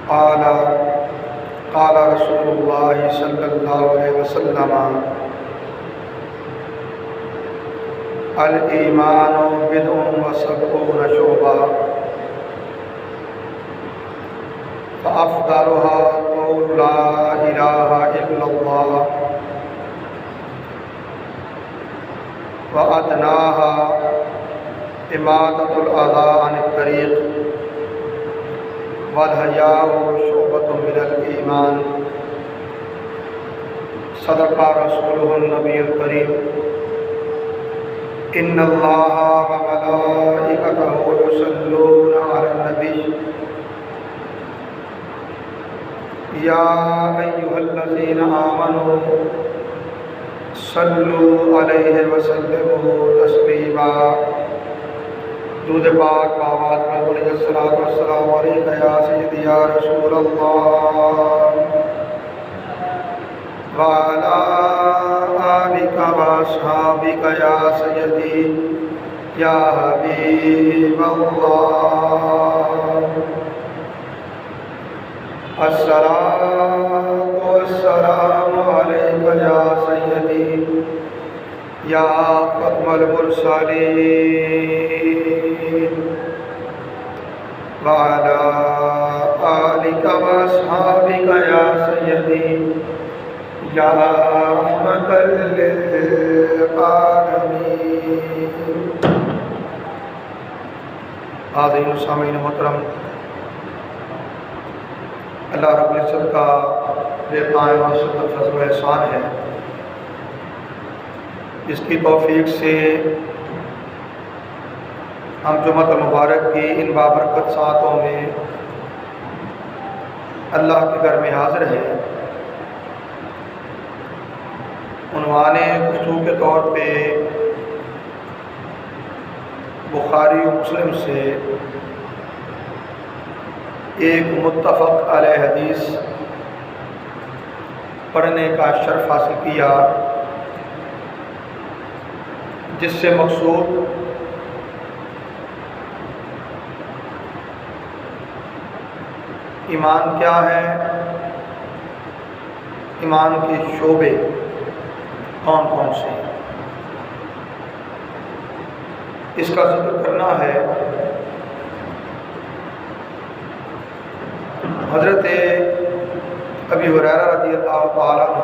قال قال رسول اللہ صلی اللہ علیہ وسلم الایمان بضع وسبعون شعبہ فافضلها قول لا الہ الا اللہ وادناها اماطۃ الاذى عن الطریق والحیاء شعبۃ من الایمان صدق رسولہ النبی الکریم ان اللہ وملائکتہ یصلون علی النبی یا ایھا الذین آمنوا صلوا علیہ وسلموا تسلیما۔ درود پاک بآواز میں بولیے الصلاۃ والسلام علیک یا سیدی یا رسول اللہ وعلی آلک واصحابک یا سیدی یا حبیب اللہ۔ الصلاۃ والسلام علیک یا سیدی یا ختم المرسلین وعلی آلک واصحابک یا سیدی یا رحمۃ للعالمین۔ حاضرین و سامعین محترم، اللہ رب العزت کا بے پناہ و شکر فضل و احسان ہے، اس کی توفیق سے ہم جمعۃ المبارک کی ان بابرکت ساعتوں میں اللہ کے گھر میں حاضر ہیں۔ عنوان گفتگو کے طور پہ بخاری و مسلم سے ایک متفق علیہ حدیث پڑھنے کا شرف حاصل کیا، جس سے مقصود ایمان کیا ہے، ایمان کے شعبے کون کون سے ہیں، اس کا ذکر کرنا ہے۔ حضرت ابی ہریرہ رضی اللہ تعالیٰ عنہ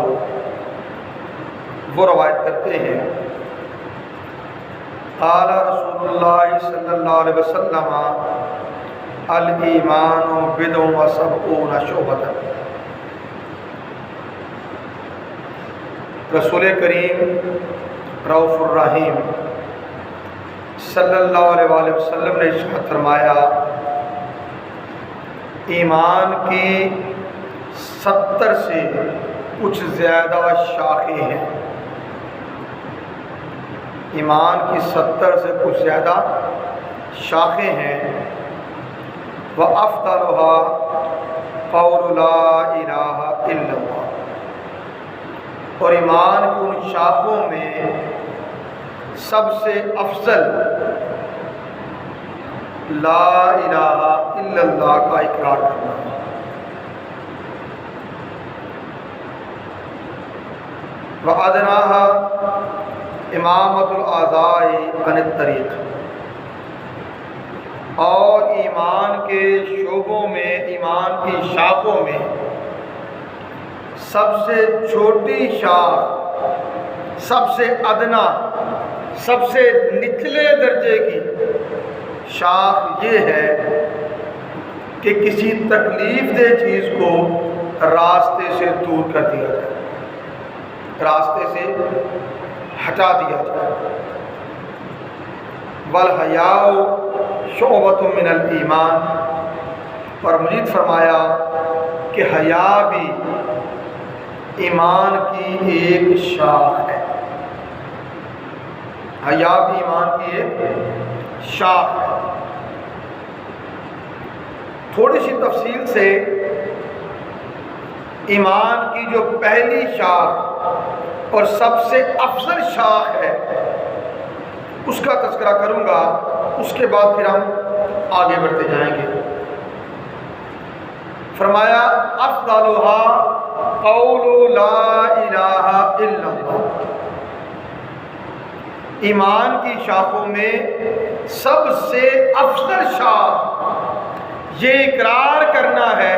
وہ روایت کرتے ہیں، قال رسول اللہ صلی اللہ علیہ وسلم الایمان بضع وسبعون شعبۃ۔ رسول کریم رؤوف الرحیم صلی اللہ علیہ وآلہ وسلم نے ارشاد فرمایا، ایمان کی 70 سے کچھ زیادہ شاخیں ہیں، ایمان کی 70 سے کچھ زیادہ شاخیں ہیں۔ وَأَفْضَلُهَا قَوْلُ لَا إِلَٰهَ إِلَّا اللَّهُ۔ اور ایمان کی ان شاخوں میں سب سے افضل لا الہ الا اللہ کا اقرار کرنا ہے۔ وَأَدْنَاهَا امامۃ الاعضاء عن الطریق۔ اور ایمان کے شعبوں میں، ایمان کی شاخوں میں سب سے چھوٹی شاخ، سب سے ادنا، سب سے نچلے درجے کی شاخ یہ ہے کہ کسی تکلیف دہ چیز کو راستے سے دور کر دیا جائے، راستے سے ہٹا دیا جائے۔ والحیاء شعبۃ من الایمان۔ اور مزید فرمایا کہ حیا بھی ایمان کی ایک شاخ ہے، حیا بھی ایمان کی ایک شاخ ہے۔ تھوڑی سی تفصیل سے ایمان کی جو پہلی شاخ اور سب سے افضل شاخ ہے اس کا تذکرہ کروں گا، اس کے بعد پھر ہم آگے بڑھتے جائیں گے۔ فرمایا افضلها قول لا الہ الا اللہ، ایمان کی شاخوں میں سب سے افضل شاخ یہ اقرار کرنا ہے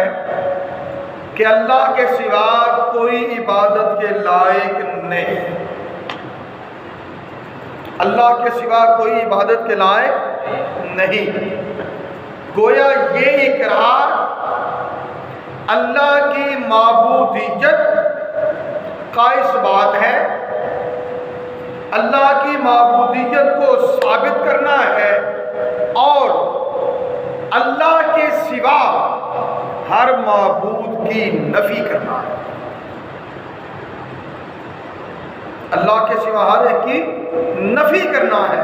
کہ اللہ کے سوا کوئی عبادت کے لائق نہیں، اللہ کے سوا کوئی عبادت کے لائق نہیں۔ گویا یہ اقرار اللہ کی معبودیت کا اس بات ہے، اللہ کی معبودیت کو ثابت کرنا ہے اور اللہ کے سوا ہر معبود کی نفی کرنا ہے۔ اللہ کے سوا ہر ایک کی نفی کرنا ہے۔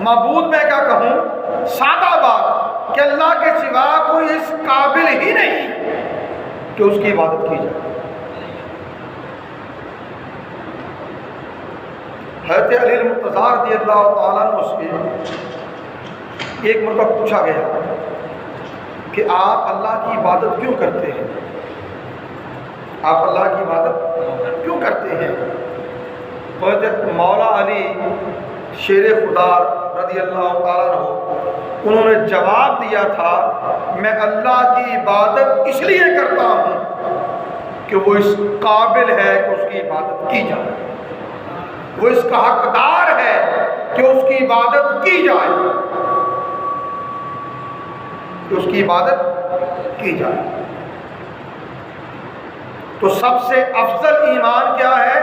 معبود میں کیا کہوں؟ سادہ بات کہ اللہ کے سوا کوئی اس قابل ہی نہیں کہ اس کی عبادت کی جائے۔ حضرت علی المرتضیٰ رضی اللہ تعالیٰ عنہ سے ایک مرتبہ پوچھا گیا کہ آپ اللہ کی عبادت کیوں کرتے ہیں؟ آپ اللہ کی عبادت کیوں کرتے ہیں؟ حضرت مولا علی شیر خدا رضی اللہ تعالیٰ عنہ انہوں نے جواب دیا تھا، میں اللہ کی عبادت اس لیے کرتا ہوں کہ وہ اس قابل ہے کہ اس کی عبادت کی جائے، وہ اس کا حقدار ہے کہ اس کی عبادت کی جائے، کہ اس کی عبادت کی جائے۔ تو سب سے افضل ایمان کیا ہے؟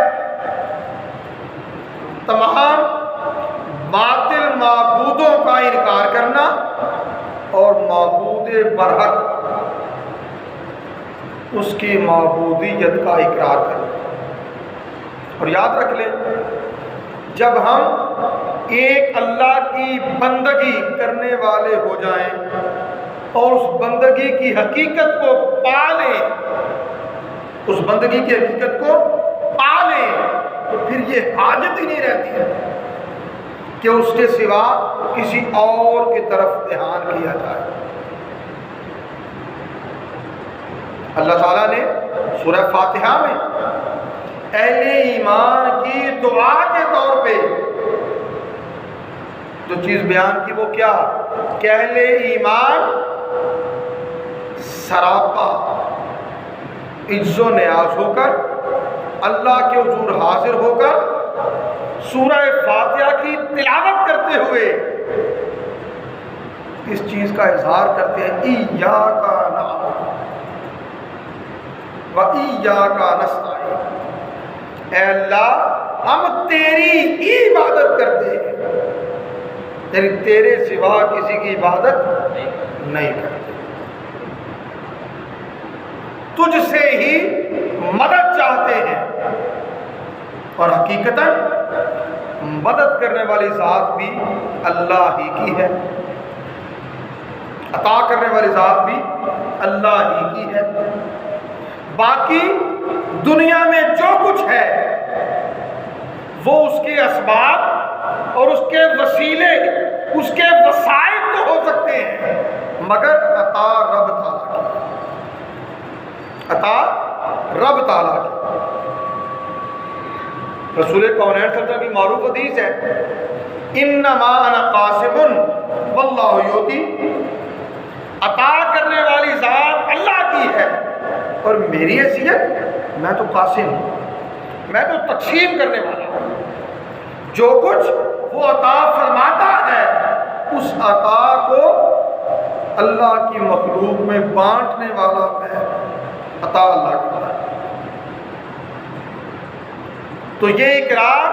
تمام باطل معبودوں کا انکار کرنا اور معبود برحق اس کی معبودیت کا اقرار کرنا۔ اور یاد رکھ لیں، جب ہم ایک اللہ کی بندگی کرنے والے ہو جائیں اور اس بندگی کی حقیقت کو پا لیں، اس بندگی کی حقیقت کو پا لیں، تو پھر یہ حاجت ہی نہیں رہتی ہے کہ اس کے سوا کسی اور کی طرف دھیان کیا جائے۔ اللہ تعالیٰ نے سورہ فاتحہ میں اہل ایمان کی دعا کے طور پہ جو چیز بیان کی وہ کیا؟ کہ اہل ایمان سراپا عز و نیاز ہو کر اللہ کے حضور حاضر ہو کر سورہ فاتحہ کی تلاوت کرتے ہوئے اس چیز کا اظہار کرتے ہیں، ایاک نعبد و ایاک نستعین، اے اللہ ہم تیری ہی عبادت کرتے ہیں، یعنی تیرے سوا کسی کی عبادت نہیں کرتے، تجھ سے ہی مدد چاہتے ہیں۔ اور حقیقتاً مدد کرنے والی ذات بھی اللہ ہی کی ہے، عطا کرنے والی ذات بھی اللہ ہی کی ہے۔ باقی دنیا میں جو کچھ ہے وہ اس کے اسباب اور اس کے وسیلے، اس کے وسائل تو ہو سکتے ہیں، مگر عطا رب تعالیٰ کی، عطا رب تعالیٰ کی۔ رسول کونین صلی اللہ علیہ وسلم کی معروف حدیث ہے، انما انا قاسم واللہ یؤتی، عطا کرنے والی ذات اللہ کی ہے اور میری حیثیت میں تو قاسم ہوں، میں تو تقسیم کرنے والا ہوں، جو کچھ وہ عطا فرماتا ہے اس عطا کو اللہ کی مخلوق میں بانٹنے والا میں، عطا اللہ کرتا ہے۔ تو یہ اقرار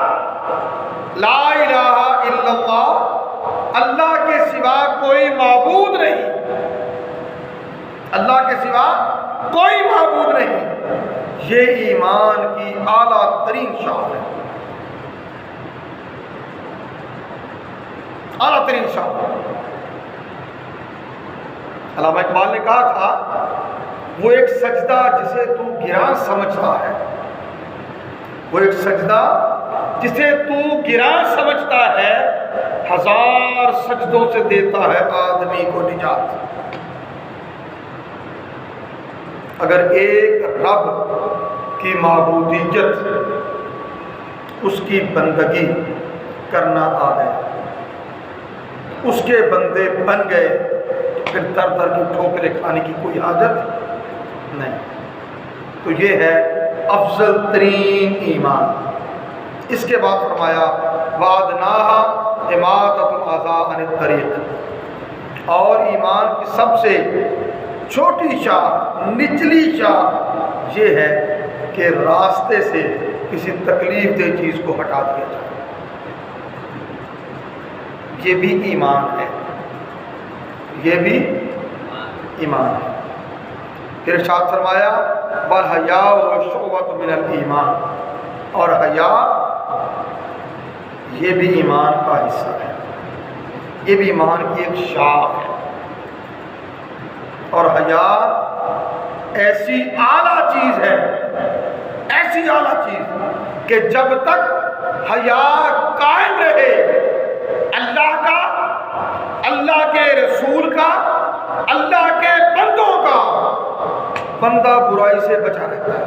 لا الہ الا اللہ، اللہ کے سوا کوئی معبود نہیں، اللہ کے سوا کوئی معبود نہیں، یہ ایمان کی اعلیٰ ترین شان ہے، اعلیٰ ترین شان۔ علامہ اقبال نے کہا تھا، وہ ایک سجدہ جسے تو گراں سمجھتا ہے، وہ ایک سجدہ جسے تو گراں سمجھتا ہے، ہزار سجدوں سے دیتا ہے آدمی کو نجات۔ اگر ایک رب کی معبودیت اس کی بندگی کرنا آ گئے، اس کے بندے بن گئے، تو پھر در در کی ٹھوکریں کھانے کی کوئی حاجت نہیں۔ تو یہ ہے افضل ترین ایمان۔ اس کے بعد فرمایا وَأَدْنَاهَا إِمَاطَةُ الْأَذَىٰ عَنِ الطَّرِيقِ، اور ایمان کی سب سے چھوٹی شاخ، نچلی شاخ یہ ہے کہ راستے سے کسی تکلیف دہ چیز کو ہٹا دیا جائے، یہ بھی ایمان ہے، یہ بھی ایمان ہے۔ پھر ارشاد فرمایا وَالْحَیَاءُ شُعْبَةٌ مِنَ الْإِیمَانِ، اور حیا یہ بھی ایمان کا حصہ ہے، یہ بھی ایمان کی ایک شاخ ہے۔ اور حیا ایسی اعلیٰ چیز ہے، ایسی اعلیٰ چیز کہ جب تک حیا قائم رہے، اللہ کا، اللہ کے رسول کا، اللہ کے بندوں کا، بندہ برائی سے بچا رہتا ہے،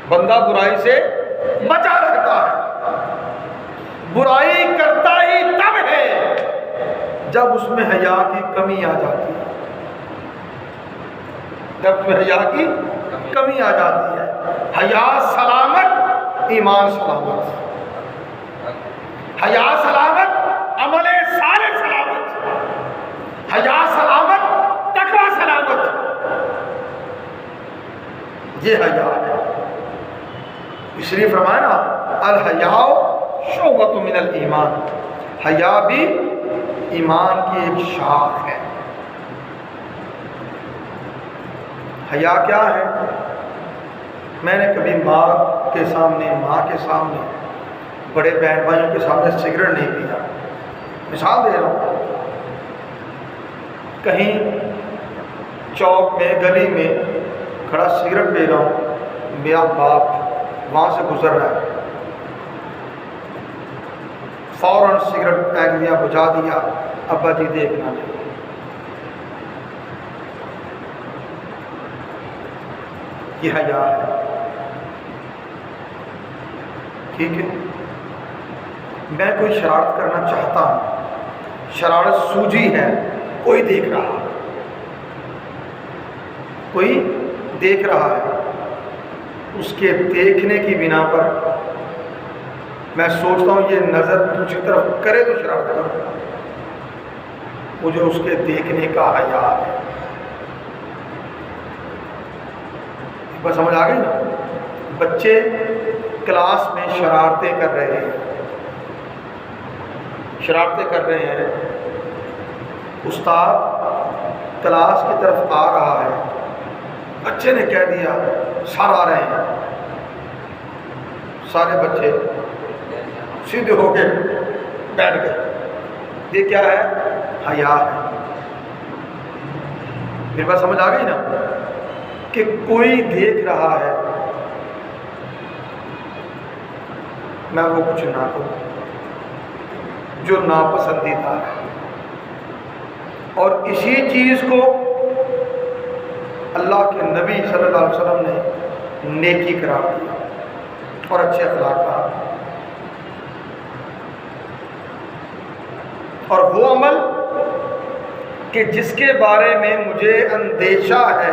بندہ برائی سے بچا رہتا ہے۔ برائی کرتا ہی تب ہے جب اس میں حیا کی کمی آ جاتی ہے، جب اس میں حیا کی کمی آ جاتی ہے۔ حیا سلامت، ایمان سلامت، حیا سلامت، عمل صالح سلامت، حیا سلامت، تقوی سلامت، یہ حیا ہے۔ اس لیے فرمایا نا الحیاء شعبۃ من الایمان، حیا بھی ایمان کی ایک شاخ ہے۔ حیا کیا ہے؟ میں نے کبھی ماں کے سامنے، بڑے بہن بھائیوں کے سامنے سگریٹ نہیں پیا۔ مثال دے رہا ہوں، کہیں چوک میں، گلی میں کھڑا سگریٹ پی رہا ہوں، میرا باپ وہاں سے گزر رہا ہے، فوراً سگریٹ پھینک دیا، بجھا دیا، ابا جی دیکھنا نہیں۔ یہ حیا ہے، ٹھیک ہے؟ میں کوئی شرارت کرنا چاہتا ہوں، شرارت سوجی ہے، کوئی دیکھ رہا ہے، کوئی دیکھ رہا ہے، اس کے دیکھنے کی بنا پر میں سوچتا ہوں یہ نظر دوسری طرف کرے تو شرارت کروں، مجھے اس کے دیکھنے کا حیا ہے۔ بس سمجھ آ گئی نا؟ بچے کلاس میں شرارتیں کر رہے ہیں، استاد کلاس کی طرف آ رہا ہے، بچے نے کہہ دیا سر آ رہے ہیں، سارے بچے سیدھے ہو کے بیٹھ گئے۔ یہ کیا ہے؟ حیا ہے۔ پھر بات سمجھ آ گئی نا کہ کوئی دیکھ رہا ہے، میں وہ کچھ نہ کروں جو ناپسندیدہ ہے، اور اسی چیز کو اللہ کے نبی صلی اللہ علیہ وسلم نے نیکی قرار دیا اور اچھے اخلاق کہا۔ اور وہ عمل کہ جس کے بارے میں مجھے اندیشہ ہے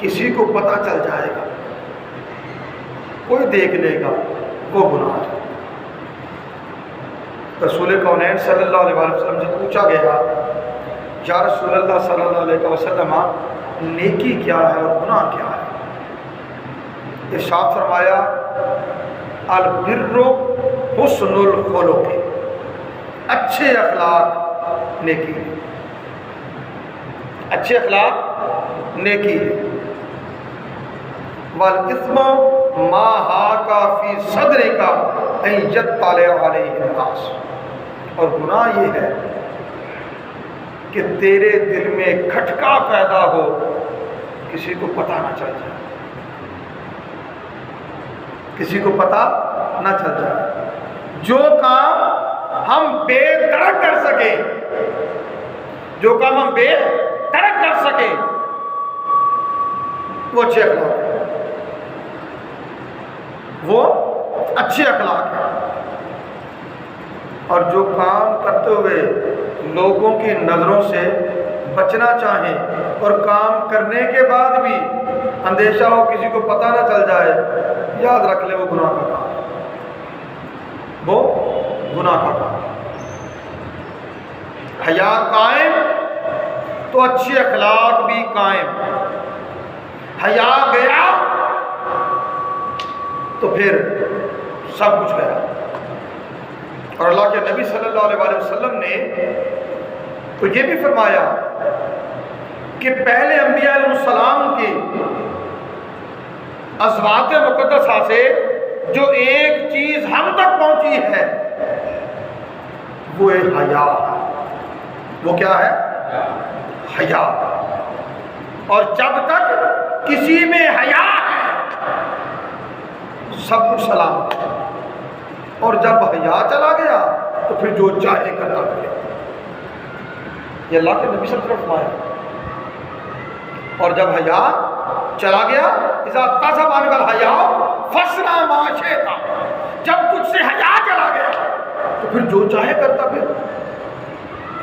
کسی کو پتہ چل جائے گا، کوئی دیکھ لے گا، وہ گناہ ہے۔ رسول کونین صلی اللہ علیہ وسلم سے پوچھا گیا یا رسول اللہ صلی اللہ علیہ وسلم نیکی کیا ہے اور گناہ کیا ہے؟ ارشاد فرمایا البر حسن الخلق، اچھے اخلاق نیکی، اچھے اخلاق نیکی۔ والاثم ما حاک فی صدرک ان یطلع علیہ الناس، اور گناہ یہ ہے کہ تیرے دل میں کھٹکا پیدا ہو، کسی کو پتہ نہ چل جائے، کسی کو پتہ نہ چل جائے۔ جو کام ہم بے دڑک کر سکیں، جو کام ہم بے دڑک کر سکیں، وہ اچھے اخلاق ہیں، وہ اچھے اخلاق ہیں۔ اور جو کام کرتے ہوئے لوگوں کی نظروں سے بچنا چاہیں اور کام کرنے کے بعد بھی اندیشہ ہو کسی کو پتہ نہ چل جائے، یاد رکھ لے وہ گناہ کا کام، وہ گناہ کا کام۔ حیا قائم تو اچھے اخلاق بھی قائم، حیا گیا تو پھر سب کچھ گیا۔ اور اللہ کے نبی صلی اللہ علیہ وسلم نے تو یہ بھی فرمایا کہ پہلے انبیاء علیہ السلام کی ازواج مقدسہ سے جو ایک چیز ہم تک پہنچی ہے وہ ہے حیا۔ وہ کیا ہے؟ حیا۔ اور جب تک کسی میں حیا ہے سب کچھ سلامت ہے، اور جب حیا چلا گیا تو پھر جو چاہے کرتا کرے۔ یہ اللہ کے نبی صلی اللہ علیہ وسلم فرمایا۔ اور جب حیا چلا گیا، اذا تذهب عنك الحیاء فاصنع ما شئت، جب تجھ سے حیا چلا گیا تو پھر جو چاہے کرتا پھر۔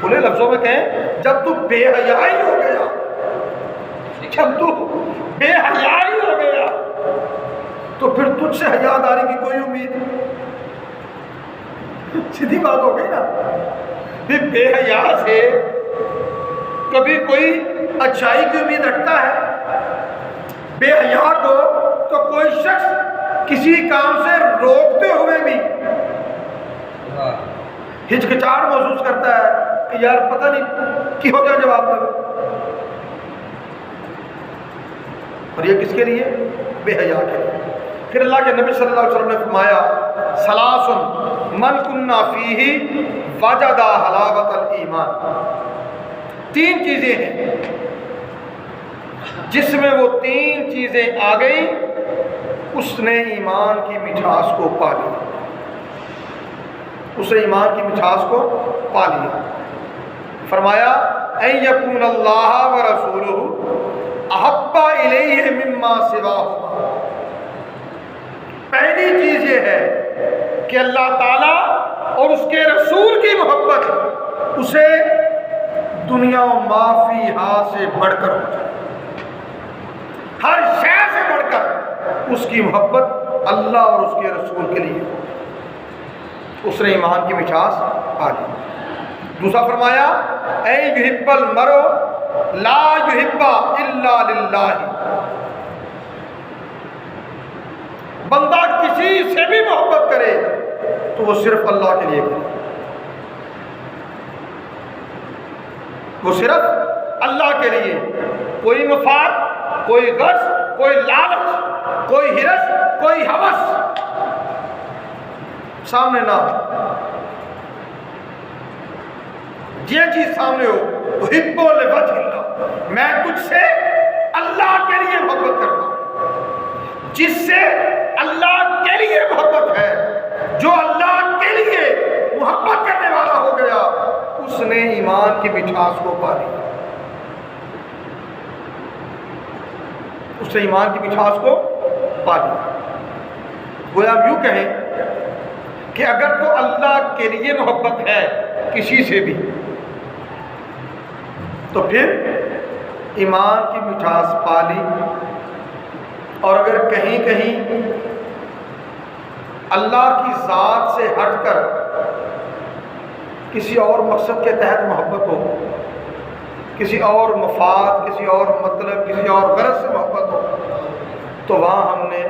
کھلے لفظوں میں کہیں، جب تو بے حیائی ہو گیا، جب تو بے حیائی ہو گیا تو پھر تجھ سے حیا داری کی کوئی امید نہیں۔ سیدھی بات ہو گئی نا۔ بے حیا سے کبھی کوئی اچھائی کی امید رکھتا ہے؟ بے حیا کو تو کوئی شخص کسی کام سے روکتے ہوئے بھی ہچکچاہٹ محسوس کرتا ہے کہ یار پتہ نہیں کی ہو گیا جواب دے۔ اور یہ کس کے لیے؟ بے حیا کے لیے۔ پھر اللہ کے نبی صلی اللہ علیہ وسلم نے فرمایا، ثلاث من کنا فیہ وجد حلاوۃ الایمان، تین چیزیں ہیں جس میں وہ تین چیزیں آ گئیں اس نے ایمان کی مٹھاس کو پا لیا، اس نے ایمان کی مٹھاس کو پا لیا۔ فرمایا ان یکون اللہ ورسولہ احب الیہ مما سواہما، پہلی چیز یہ ہے کہ اللہ تعالیٰ اور اس کے رسول کی محبت اسے دنیا و ما فیہا سے بڑھ کر ہو جائے، ہر شے سے بڑھ کر اس کی محبت اللہ اور اس کے رسول کے لیے ہو، اس نے ایمان کی مٹھاس پا لی۔ دوسرا فرمایا اے یحب المرء لا یحب الا للہ، بندہ کسی سے بھی محبت کرے تو وہ صرف اللہ کے لیے کرے، وہ صرف اللہ کے لیے، کوئی مفاد، کوئی غرض، کوئی لالچ، کوئی ہرس، کوئی ہوس سامنے نہ ہو۔ یہ چیز سامنے ہو، احب لوجہ اللہ، میں تجھ سے اللہ کے لیے محبت کرتا ہوں۔ جس سے اللہ کے لیے محبت ہے، جو اللہ کے لیے محبت کرنے والا ہو گیا، اس نے ایمان کی مٹھاس کو پا لیا، اس نے ایمان کی مٹھاس کو پا لیا۔ گویا ہم یوں کہیں کہ اگر تو اللہ کے لیے محبت ہے کسی سے بھی تو پھر ایمان کی مٹھاس پا لی، اور اگر کہیں کہیں اللہ کی ذات سے ہٹ کر کسی اور مقصد کے تحت محبت ہو، کسی اور مفاد، کسی اور مطلب، کسی اور غرض سے محبت ہو، تو وہاں ہم نے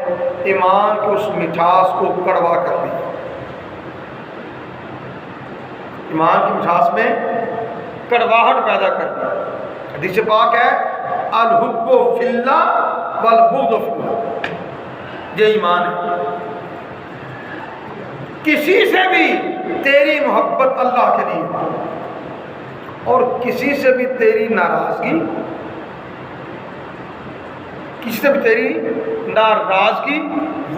ایمان کی اس مٹھاس کو کڑوا کر دیا۔ ایمان کی مٹھاس میں کڑواہٹ پیدا کر دی۔ حدیث پاک ہے الحب فی اللہ والبغض فی اللہ، یہ ایمان ہے۔ کسی سے بھی تیری محبت اللہ کے لیے اور کسی سے بھی تیری ناراضگی، کسی سے بھی تیری ناراضگی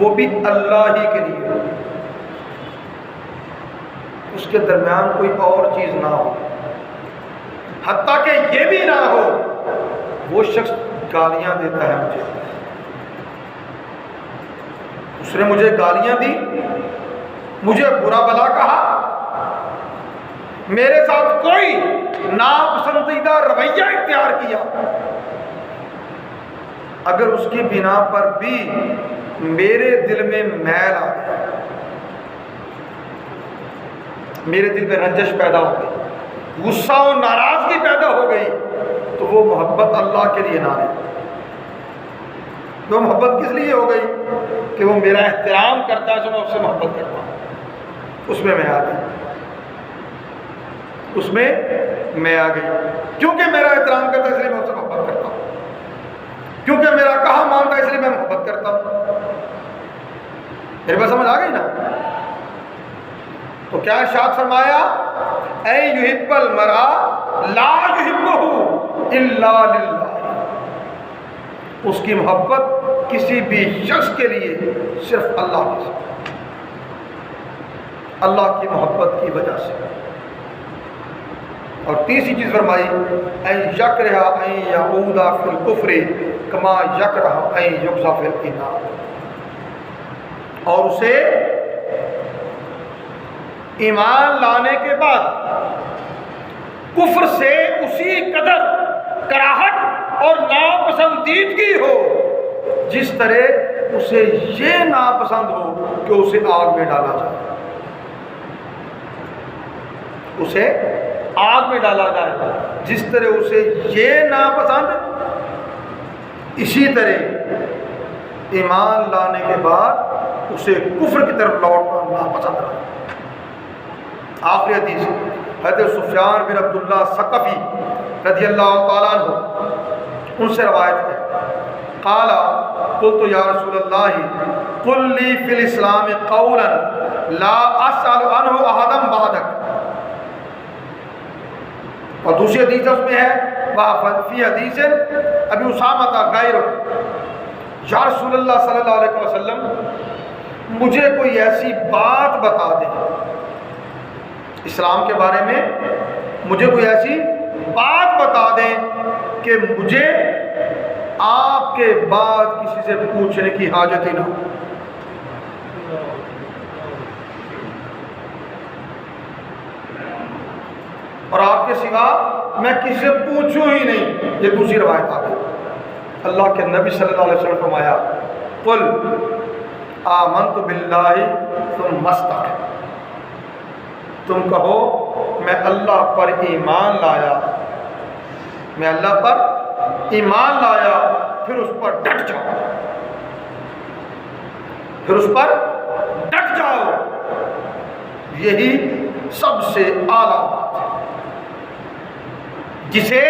وہ بھی اللہ ہی کے لیے، اس کے درمیان کوئی اور چیز نہ ہو۔ حتیٰ کہ یہ بھی نہ ہو وہ شخص گالیاں دیتا ہے مجھے، اس نے مجھے گالیاں دی، مجھے برا بلا کہا، میرے ساتھ کوئی ناپسندیدہ رویہ اختیار کیا، اگر اس کی بنا پر بھی میرے دل میں میل آ گیا، میرے دل میں رنجش پیدا ہو گئی، غصہ و ناراضگی پیدا ہو گئی، تو وہ محبت اللہ کے لیے نہ رہی۔ وہ محبت کس لیے ہو گئی؟ کہ وہ میرا احترام کرتا ہے تو میں اس سے محبت کرتا ہوں، اس میں آ گئی، اس میں میں آ گئی، کیونکہ میرا احترام کرتا ہے اس لیے میں اس سے محبت کرتا ہوں، کیونکہ میرا کہا مانتا ہے اس لیے میں محبت کرتا ہوں۔ میرے بات سمجھ آ گئی نا؟ تو کیا ارشاد فرمایا؟ اے یحب المرء لا یحبہ الا للہ، اس کی محبت کسی بھی شخص کے لیے صرف اللہ کے ساتھ، اللہ کی محبت کی وجہ سے۔ اور تیسری چیز فرمائی ان یکرہ ان یعود فی الکفر کما یکرہ ان یقذف فی النار، اور اسے ایمان لانے کے بعد کفر سے اسی قدر کراہٹ اور ناپسندیدگی ہو جس طرح اسے یہ ناپسند ہو کہ اسے آگ میں ڈالا جائے، اسے آگ میں ڈالا جائے، جس طرح اسے یہ ناپسند، اسی طرح ایمان لانے کے بعد اسے کفر کی طرف لوٹنا ناپسند رہا۔ آخری حدیث حضرت سفیان بن عبداللہ ثقفی رضی اللہ تعالیٰ عنہ، ان سے روایت ہے، قال قلت یا رسول اللہ قل لی فی الاسلام قولا لا اسأل عنہ احدا بعدک، اور دوسری حدیث اس میں ہے فی حدیث ابی اسامہ غیر، یا رسول اللہ صلی اللہ علیہ وسلم مجھے کوئی ایسی بات بتا دیں اسلام کے بارے میں، مجھے کوئی ایسی بات بتا دیں کہ مجھے آپ کے بعد کسی سے پوچھنے کی حاجت ہی نہ ہو۔ اور آپ کے سوا میں کسی سے پوچھوں ہی نہیں، یہ دوسری روایت آ گئی۔ اللہ کے نبی صلی اللہ علیہ وسلم فرمایا قل آمنت باللہ ثم استقم، تم کہو میں اللہ پر ایمان لایا، میں اللہ پر ایمان لایا، پھر اس پر ڈٹ جاؤ، پھر اس پر ڈٹ جاؤ، یہی سب سے اعلیٰ بات ہے۔ جسے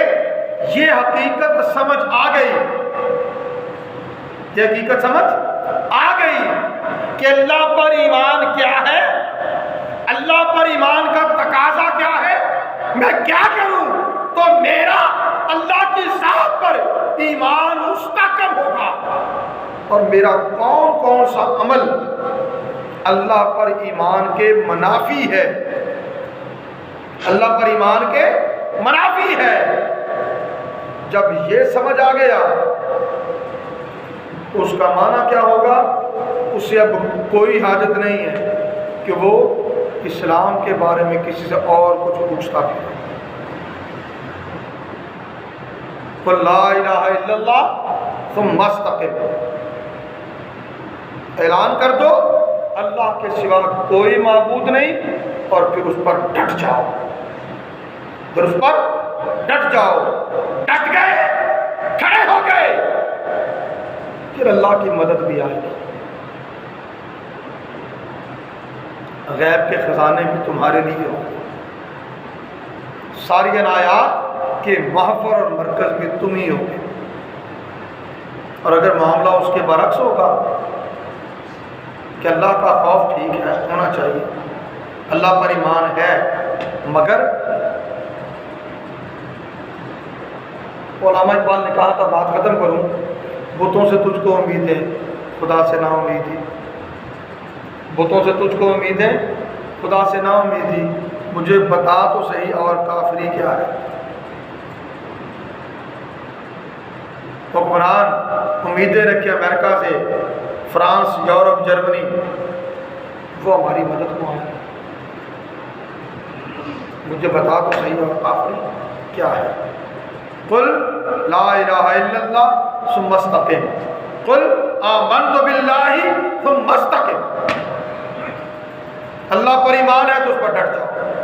یہ حقیقت سمجھ آ گئی، یہ حقیقت سمجھ آ گئی کہ اللہ پر ایمان کیا ہے، اللہ پر ایمان کا تقاضا کیا ہے، میں کیا کروں تو میرا اللہ کی ذات پر ایمان مستحکم ہوگا، اور میرا کون کون سا عمل اللہ پر ایمان کے منافی ہے، اللہ پر ایمان کے منافی ہے۔ جب یہ سمجھ آ گیا اس کا معنی کیا ہوگا؟ اسے اب کوئی حاجت نہیں ہے کہ وہ اسلام کے بارے میں کسی سے اور کچھ پوچھتا بھی ہے۔ قل لا الہ الا اللہ ثم استقم، اعلان کر دو اللہ کے سوا کوئی معبود نہیں، اور پھر اس پر ڈٹ جاؤ، پھر اس پر ڈٹ جاؤ، ڈٹ گئے، کھڑے ہو گئے، پھر اللہ کی مدد بھی آئے گی۔ غیب کے خزانے بھی تمہارے لیے ہوں گے، ساری عنایات کے محور اور مرکز بھی تم ہی ہوگے۔ اور اگر معاملہ اس کے برعکس ہوگا کہ اللہ کا خوف ٹھیک ہے، ہونا چاہیے، اللہ پر ایمان ہے، مگر علامہ اقبال نے کہا تھا، بات ختم کروں، بتوں سے تجھ کو امید ہے خدا سے نا امیدی، بتوں سے تجھ کو امید ہے خدا سے نا امیدی، مجھے بتا تو صحیح اور کافری کیا ہے۔ حکمران امیدیں رکھے امریکہ سے، فرانس، یورپ، جرمنی، وہ ہماری مدد کو آئے. مجھے بتا تو صحیح اور آخری کیا ہے. قل لا الہ الا اللہ ثم استقم، قل آمنت باللہ ثم استقم.